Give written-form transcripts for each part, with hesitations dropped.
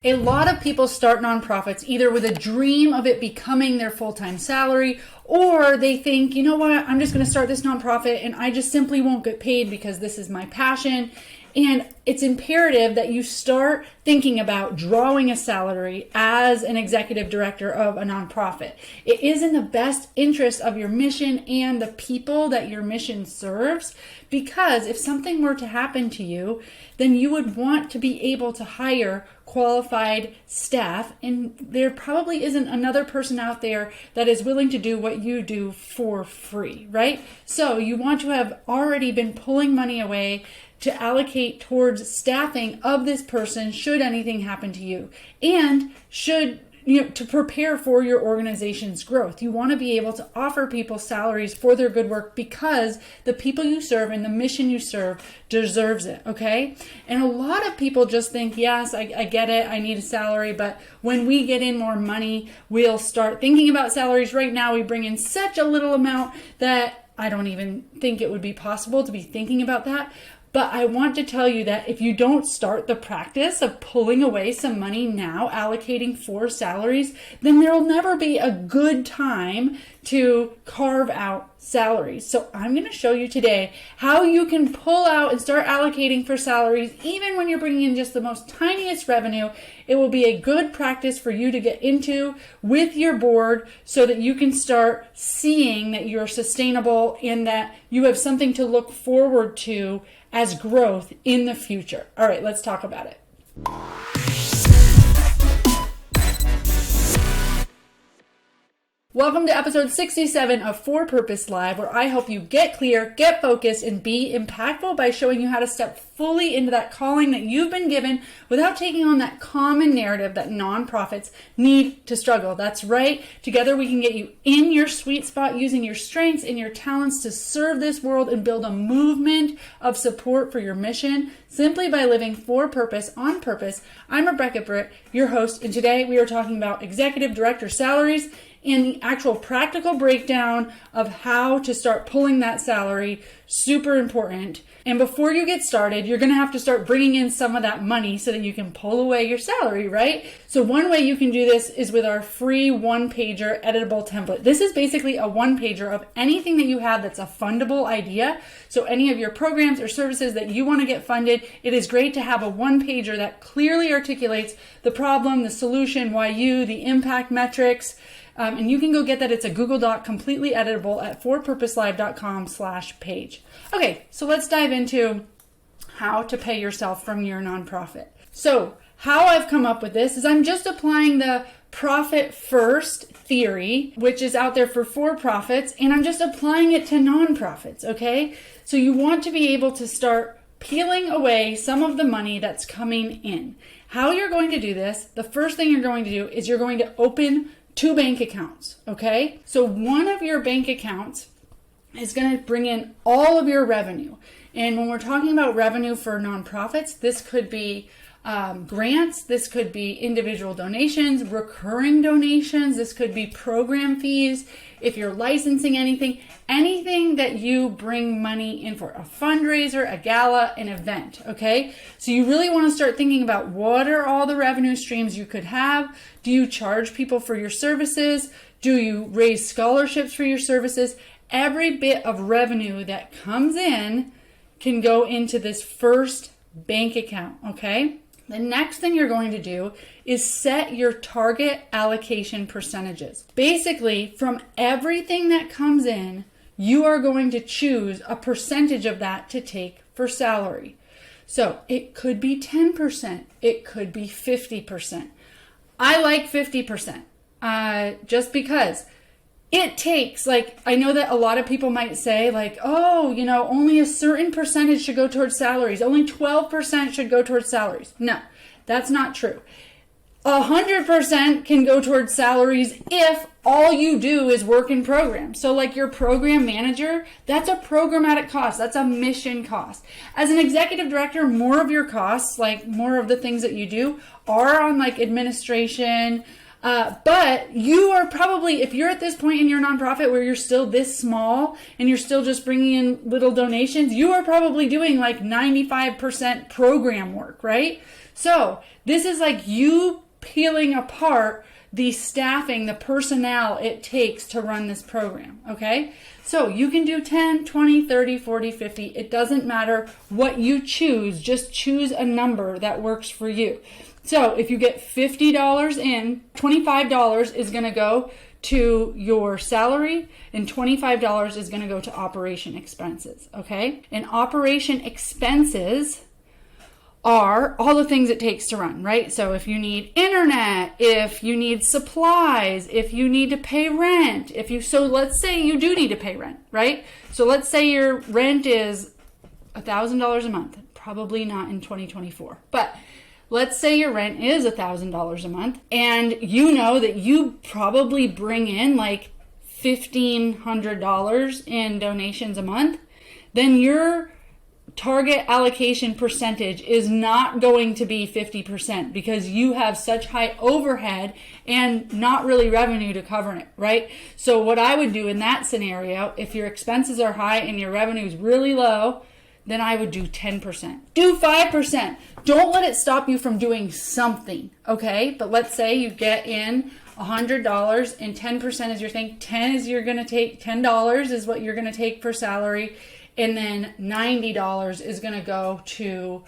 A lot of people start nonprofits either with a dream of it becoming their full-time salary, or they think, you know what, I'm just going to start this nonprofit and I just simply won't get paid because this is my passion. And it's imperative that you start thinking about drawing a salary as an executive director of a nonprofit. It is in the best interest of your mission and the people that your mission serves, because if something were to happen to you, then you would want to be able to hire qualified staff, and there probably isn't another person out there that is willing to do what you do for free, right? So you want to have already been pulling money away to allocate towards staffing of this person should anything happen to you, and to prepare for your organization's growth. You want to be able to offer people salaries for their good work because the people you serve and the mission you serve deserves it, okay? And a lot of people just think, yes, I get it, I need a salary, but when we get in more money, we'll start thinking about salaries. Right now, we bring in such a little amount that I don't even think it would be possible to be thinking about that. But I want to tell you that if you don't start the practice of pulling away some money now, allocating for salaries, then there will never be a good time to carve out salaries. So I'm going to show you today how you can pull out and start allocating for salaries even when you're bringing in just the most tiniest revenue. It will be a good practice for you to get into with your board so that you can start seeing that you're sustainable and that you have something to look forward to as growth in the future. All right, let's talk about it. Welcome to episode 67 of For Purpose Live, where I help you get clear, get focused, and be impactful by showing you how to step fully into that calling that you've been given without taking on that common narrative that nonprofits need to struggle. That's right. Together we can get you in your sweet spot using your strengths and your talents to serve this world and build a movement of support for your mission simply by living for purpose on purpose. I'm Rebecca Britt, your host, and today we are talking about executive director salaries and the actual practical breakdown of how to start pulling that salary. Super important. And before you get started, you're going to have to start bringing in some of that money so that you can pull away your salary, right? So one way you can do this is with our free one-pager editable template. This is basically a one-pager of anything that you have that's a fundable idea. So any of your programs or services that you want to get funded, it is great to have a one-pager that clearly articulates the problem, the solution, why you, the impact metrics. And you can go get that. It's a Google Doc, completely editable at forpurposelive.com/page. Okay, so let's dive into how to pay yourself from your nonprofit. So how I've come up with this is I'm just applying the profit first theory, which is out there for for-profits, and I'm just applying it to nonprofits, okay? So you want to be able to start peeling away some of the money that's coming in. How you're going to do this, the first thing you're going to do is you're going to open 2 bank accounts, okay? So one of your bank accounts is going to bring in all of your revenue. And when we're talking about revenue for nonprofits, this could be grants, this could be individual donations, recurring donations, this could be program fees, if you're licensing anything that you bring money in for, a fundraiser, a gala, an event, okay? So you really want to start thinking about what are all the revenue streams you could have. Do you charge people for your services? Do you raise scholarships for your services? Every bit of revenue that comes in can go into this first bank account, okay? The next thing you're going to do is set your target allocation percentages. Basically, from everything that comes in, you are going to choose a percentage of that to take for salary. So it could be 10%, it could be 50%. I like 50%, just because it takes, I know that a lot of people might say only a certain percentage should go towards salaries. Only 12% should go towards salaries. No, that's not true. 100% can go towards salaries if all you do is work in programs. So your program manager, that's a programmatic cost. That's a mission cost. As an executive director, more of your costs, more of the things that you do are on administration. But you are probably, if you're at this point in your nonprofit where you're still this small and you're still just bringing in little donations, you are probably doing 95% program work, right? So this is like you peeling apart the staffing, the personnel it takes to run this program, okay? So you can do 10, 20, 30, 40, 50. It doesn't matter what you choose. Just choose a number that works for you. So if you get $50 in, $25 is going to go to your salary and $25 is going to go to operation expenses, okay? And operation expenses are all the things it takes to run, right? So if you need internet, if you need supplies, if you need to pay rent, so let's say you do need to pay rent, right? So let's say your rent is $1,000 a month, probably not in 2024, but let's say your rent is $1,000 a month and you know that you probably bring in like $1,500 in donations a month, then your target allocation percentage is not going to be 50% because you have such high overhead and not really revenue to cover it, right? So what I would do in that scenario, if your expenses are high and your revenue is really low, then I would do 10%. Do 5%. Don't let it stop you from doing something, okay? But let's say you get in $100 and 10% is your thing. $10 is what you're going to take for salary. And then $90 is going to go to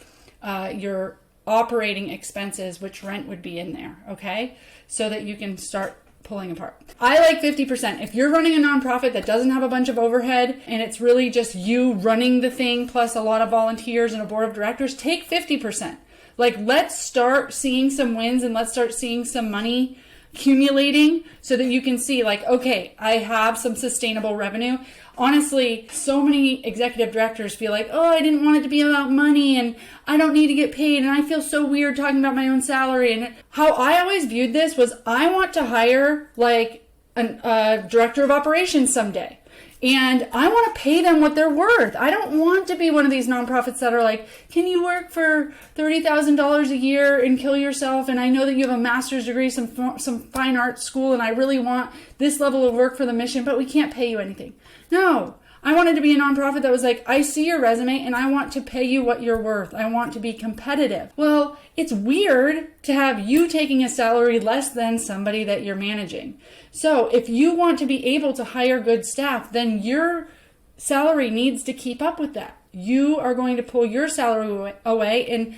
your operating expenses, which rent would be in there, okay? So that you can start pulling apart. I like 50%. If you're running a nonprofit that doesn't have a bunch of overhead and it's really just you running the thing plus a lot of volunteers and a board of directors, take 50%. Like, let's start seeing some wins and let's start seeing some money accumulating so that you can see like, okay, I have some sustainable revenue. Honestly, so many executive directors feel like, oh, I didn't want it to be about money and I don't need to get paid and I feel so weird talking about my own salary. And how I always viewed this was I want to hire like a director of operations someday. And I want to pay them what they're worth. I don't want to be one of these nonprofits that are like, can you work for $30,000 a year and kill yourself? And I know that you have a master's degree, some fine arts school, and I really want this level of work for the mission, but we can't pay you anything. No, I wanted to be a nonprofit that was like, I see your resume and I want to pay you what you're worth. I want to be competitive. Well, it's weird to have you taking a salary less than somebody that you're managing. So if you want to be able to hire good staff, then your salary needs to keep up with that. You are going to pull your salary away, and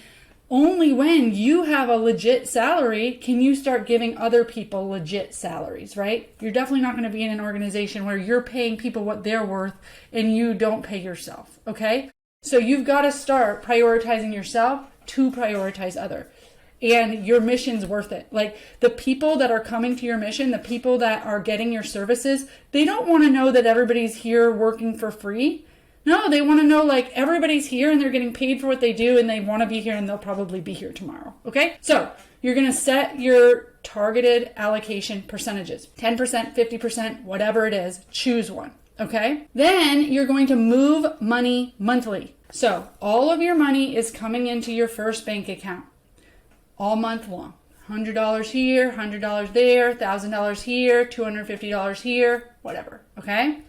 only when you have a legit salary can you start giving other people legit salaries, right? You're definitely not going to be in an organization where you're paying people what they're worth and you don't pay yourself, okay? So you've got to start prioritizing yourself to prioritize other. And your mission's worth it. Like, the people that are coming to your mission, the people that are getting your services, they don't want to know that everybody's here working for free. No, they want to know like everybody's here and they're getting paid for what they do and they want to be here and they'll probably be here tomorrow. Okay? So you're going to set your targeted allocation percentages. 10%, 50%, whatever it is, choose one. Okay? Then you're going to move money monthly. So all of your money is coming into your first bank account all month long. $100 here, $100 there, $1,000 here, $250 here, whatever. Okay?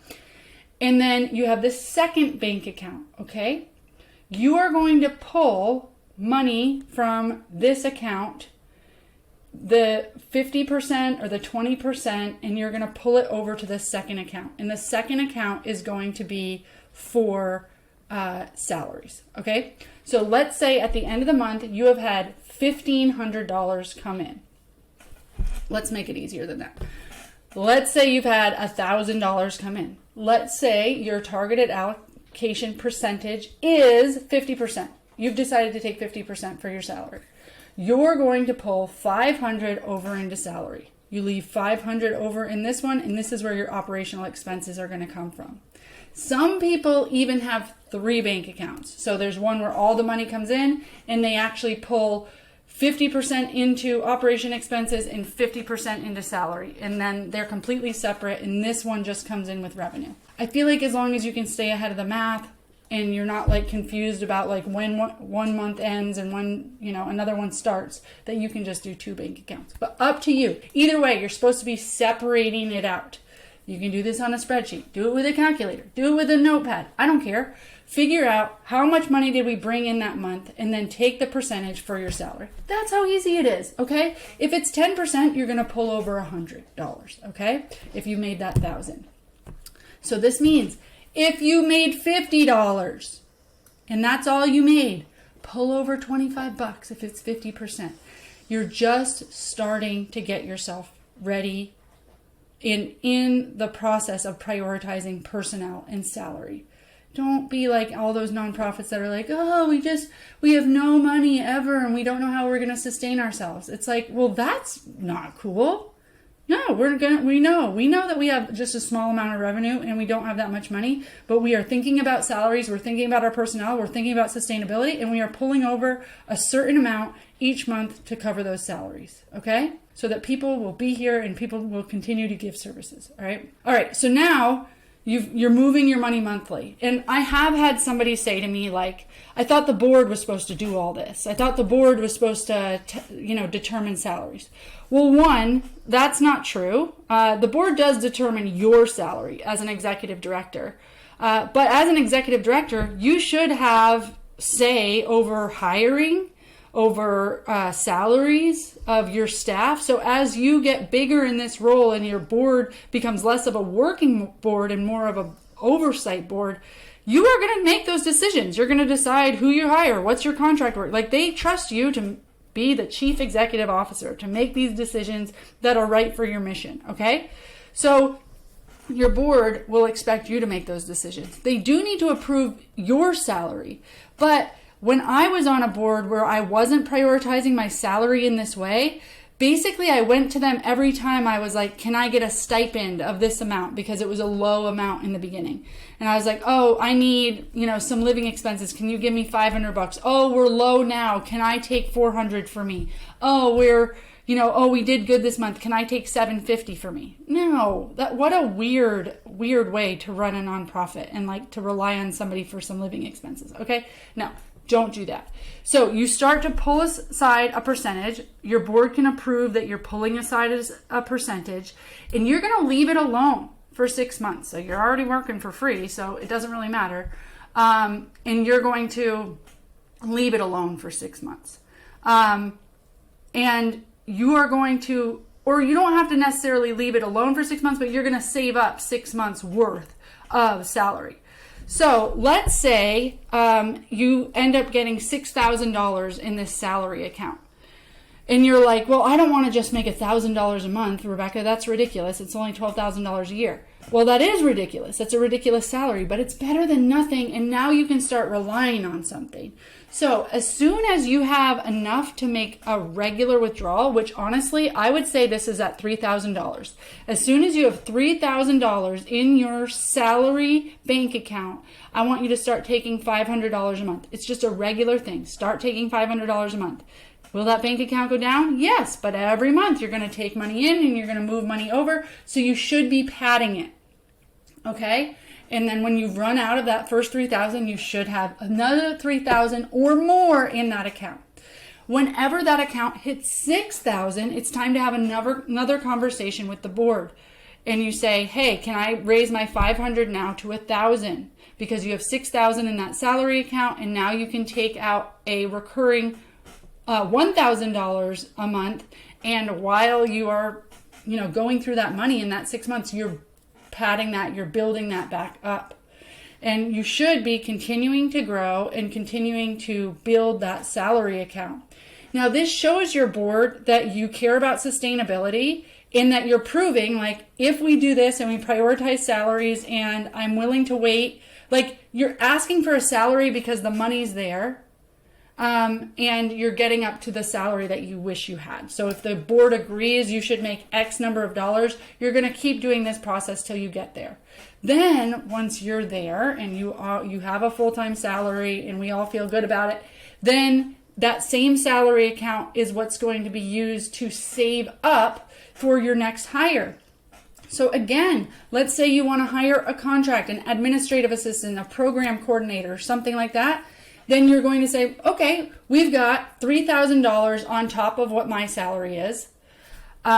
And then you have this second bank account, okay? You are going to pull money from this account, the 50% or the 20%, and you're going to pull it over to the second account. And the second account is going to be for salaries, okay? So let's say at the end of the month, you have had $1,500 come in. Let's make it easier than that. Let's say you've had $1,000 come in. Let's say your targeted allocation percentage is 50%. You've decided to take 50% for your salary. You're going to pull $500 over into salary. You leave $500 over in this one, and this is where your operational expenses are going to come from. Some people even have 3 bank accounts. So there's one where all the money comes in, and they actually pull 50% into operation expenses and 50% into salary. And then they're completely separate, and this one just comes in with revenue. I feel like as long as you can stay ahead of the math and you're not like confused about like when one month ends and when, another one starts, that you can just do 2 bank accounts. But up to you. Either way, you're supposed to be separating it out. You can do this on a spreadsheet. Do it with a calculator. Do it with a notepad. I don't care. Figure out how much money did we bring in that month and then take the percentage for your salary. That's how easy it is, okay? If it's 10%, you're going to pull over $100, okay? If you made that $1,000. So this means if you made $50 and that's all you made, pull over $25 if it's 50%. You're just starting to get yourself ready in the process of prioritizing personnel and salary. Don't be like all those nonprofits that are like, oh, we have no money ever and we don't know how we're going to sustain ourselves. It's like, well, that's not cool. No, we know that we have just a small amount of revenue and we don't have that much money, but we are thinking about salaries, we're thinking about our personnel, we're thinking about sustainability, and we are pulling over a certain amount each month to cover those salaries, okay? So that people will be here and people will continue to give services, all right? All right, so now you're moving your money monthly. And I have had somebody say to me, like, I thought the board was supposed to do all this. I thought the board was supposed to, determine salaries. Well, one, that's not true. The board does determine your salary as an executive director. But as an executive director, you should have say over hiring, over salaries of your staff. So as you get bigger in this role and your board becomes less of a working board and more of an oversight board, you are going to make those decisions. You're going to decide who you hire, what's your contract work. Like, they trust you to be the chief executive officer, to make these decisions that are right for your mission, okay? So your board will expect you to make those decisions. They do need to approve your salary, but when I was on a board where I wasn't prioritizing my salary in this way, basically I went to them every time I was like, can I get a stipend of this amount? Because it was a low amount in the beginning. And I was like, oh, I need, some living expenses. Can you give me $500? Oh, we're low now. Can I take $400 for me? Oh, we did good this month. Can I take $750 for me? No, what a weird way to run a nonprofit and like to rely on somebody for some living expenses. Okay. No. Don't do that. So you start to pull aside a percentage. Your board can approve that you're pulling aside a percentage, and you're going to leave it alone for 6 months. So you're already working for free, so it doesn't really matter. And you're going to leave it alone for 6 months. And you are going to, or you don't have to necessarily leave it alone for 6 months, but you're going to save up 6 months worth of salary. So let's say you end up getting $6,000 in this salary account. And you're like, well, I don't want to just make $1,000 a month, Rebecca. That's ridiculous. It's only $12,000 a year. Well, that is ridiculous. That's a ridiculous salary, but it's better than nothing. And now you can start relying on something. So as soon as you have enough to make a regular withdrawal, which honestly, I would say this is at $3,000. As soon as you have $3,000 in your salary bank account, I want you to start taking $500 a month. It's just a regular thing. Start taking $500 a month. Will that bank account go down? Yes, but every month you're going to take money in and you're going to move money over. So you should be padding it. Okay? And then when you run out of that first $3,000, you should have another $3,000 or more in that account. Whenever that account hits $6,000, it's time to have another conversation with the board. And you say, hey, can I raise my $500 now to $1,000? Because you have $6,000 in that salary account, and now you can take out a recurring $1,000 a month. And while you are, going through that money in that 6 months, you're padding that, you're building that back up. And you should be continuing to grow and continuing to build that salary account. Now, this shows your board that you care about sustainability, in that you're proving, like, if we do this and we prioritize salaries and I'm willing to wait, like, you're asking for a salary because the money's there. And you're getting up to the salary that you wish you had. So if the board agrees you should make X number of dollars, you're going to keep doing this process till you get there. Then once you're there and you have a full-time salary and we all feel good about it, then that same salary account is what's going to be used to save up for your next hire. So again, let's say you want to hire a contract, an administrative assistant, a program coordinator, something like that. Then you're going to say, okay, we've got $3,000 on top of what my salary is.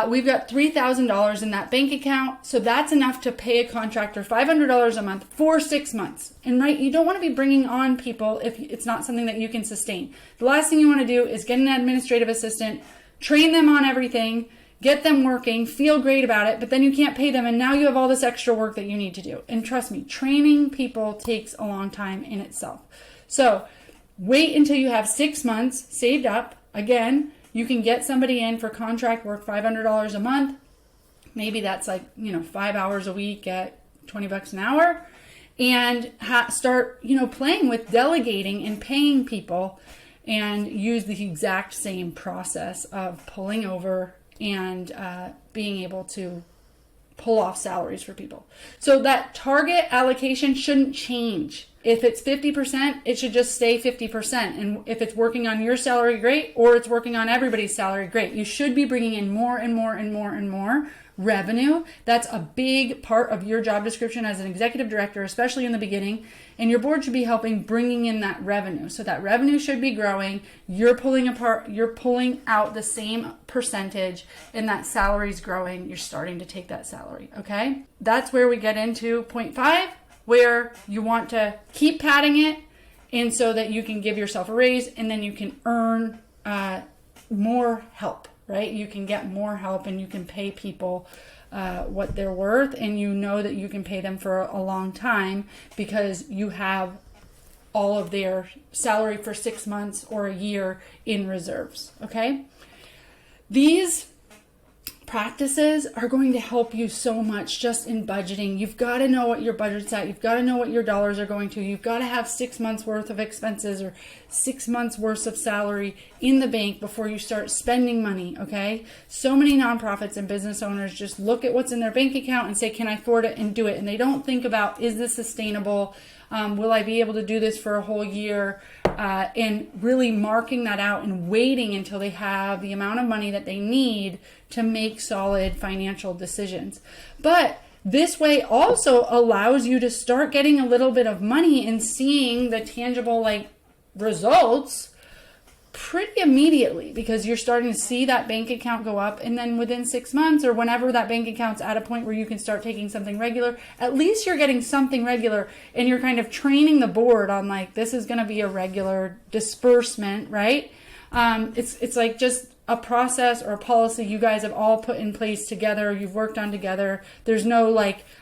We've got $3,000 in that bank account. So that's enough to pay a contractor $500 a month for 6 months. And right, you don't want to be bringing on people if it's not something that you can sustain. The last thing you want to do is get an administrative assistant, train them on everything, get them working, feel great about it, but then you can't pay them, and now you have all this extra work that you need to do. And trust me, training people takes a long time in itself. So wait until you have 6 months saved up. Again, you can get somebody in for contract work, $500 a month. Maybe that's like, 5 hours a week at $20 an hour, and start, playing with delegating and paying people, and use the exact same process of pulling over and being able to pull off salaries for people. So that target allocation shouldn't change. If it's 50%, it should just stay 50%. And if it's working on your salary, great, or it's working on everybody's salary, great. You should be bringing in more and more and more and more revenue. That's a big part of your job description as an executive director, especially in the beginning. And your board should be helping bringing in that revenue. So that revenue should be growing. You're pulling out the same percentage, and that salary is growing. You're starting to take that salary. Okay. That's where we get into point 5, where you want to keep padding it, and so that you can give yourself a raise, and then you can earn more help. Right? You can get more help, and you can pay people what they're worth, and you know that you can pay them for a long time because you have all of their salary for 6 months or a year in reserves. Okay? These practices are going to help you so much just in budgeting. You've got to know what your budget's at. You've got to know what your dollars are going to. You've got to have 6 months worth of expenses or 6 months worth of salary in the bank before you start spending money. Okay. So many nonprofits and business owners just look at what's in their bank account and say, can I afford it, and do it? And they don't think about, is this sustainable? Will I be able to do this for a whole year? And really marking that out and waiting until they have the amount of money that they need to make solid financial decisions. But this way also allows you to start getting a little bit of money and seeing the tangible results pretty immediately, because you're starting to see that bank account go up, and then within 6 months or whenever that bank account's at a point where you can start taking something regular, at least you're getting something regular, and you're kind of training the board on this is going to be a regular disbursement, right? It's like just a process or a policy you guys have all put in place together, you've worked on together. There's no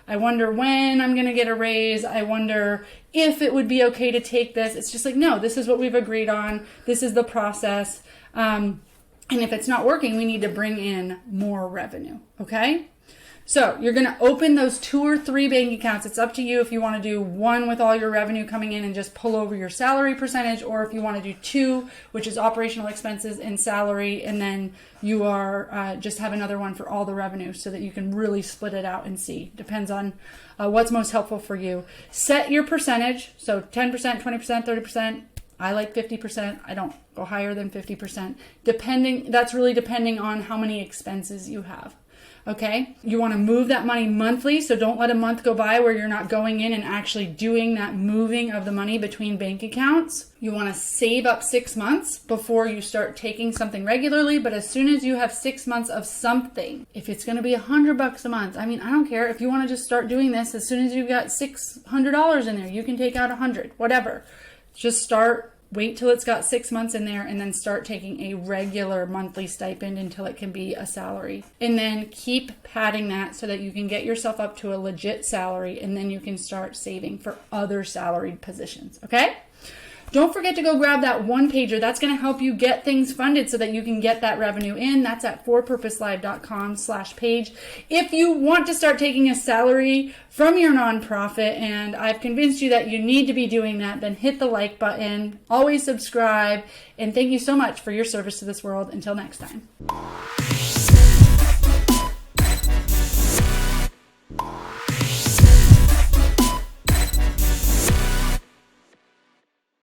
I wonder when I'm going to get a raise. I wonder if it would be okay to take this. It's just no, this is what we've agreed on. This is the process. And if it's not working, we need to bring in more revenue. Okay. So you're going to open those 2 or 3 bank accounts. It's up to you if you want to do one with all your revenue coming in and just pull over your salary percentage, or if you want to do 2, which is operational expenses and salary, and then you are just have another one for all the revenue so that you can really split it out and see. Depends on what's most helpful for you. Set your percentage. So 10%, 20%, 30%. I like 50%. I don't go higher than 50%. That's really depending on how many expenses you have. Okay, you want to move that money monthly, so don't let a month go by where you're not going in and actually doing that moving of the money between bank accounts. You want to save up 6 months before you start taking something regularly, but as soon as you have 6 months of something, if it's going to be $100 a month, I don't care. If you want to just start doing this, as soon as you've got $600 in there, you can take out $100, whatever. Just start. Wait till it's got 6 months in there, and then start taking a regular monthly stipend until it can be a salary. And then keep padding that so that you can get yourself up to a legit salary, and then you can start saving for other salaried positions. Okay? Don't forget to go grab that one-pager. That's going to help you get things funded so that you can get that revenue in. That's at forpurposelive.com/page. If you want to start taking a salary from your nonprofit, and I've convinced you that you need to be doing that, then hit the like button. Always subscribe. And thank you so much for your service to this world. Until next time.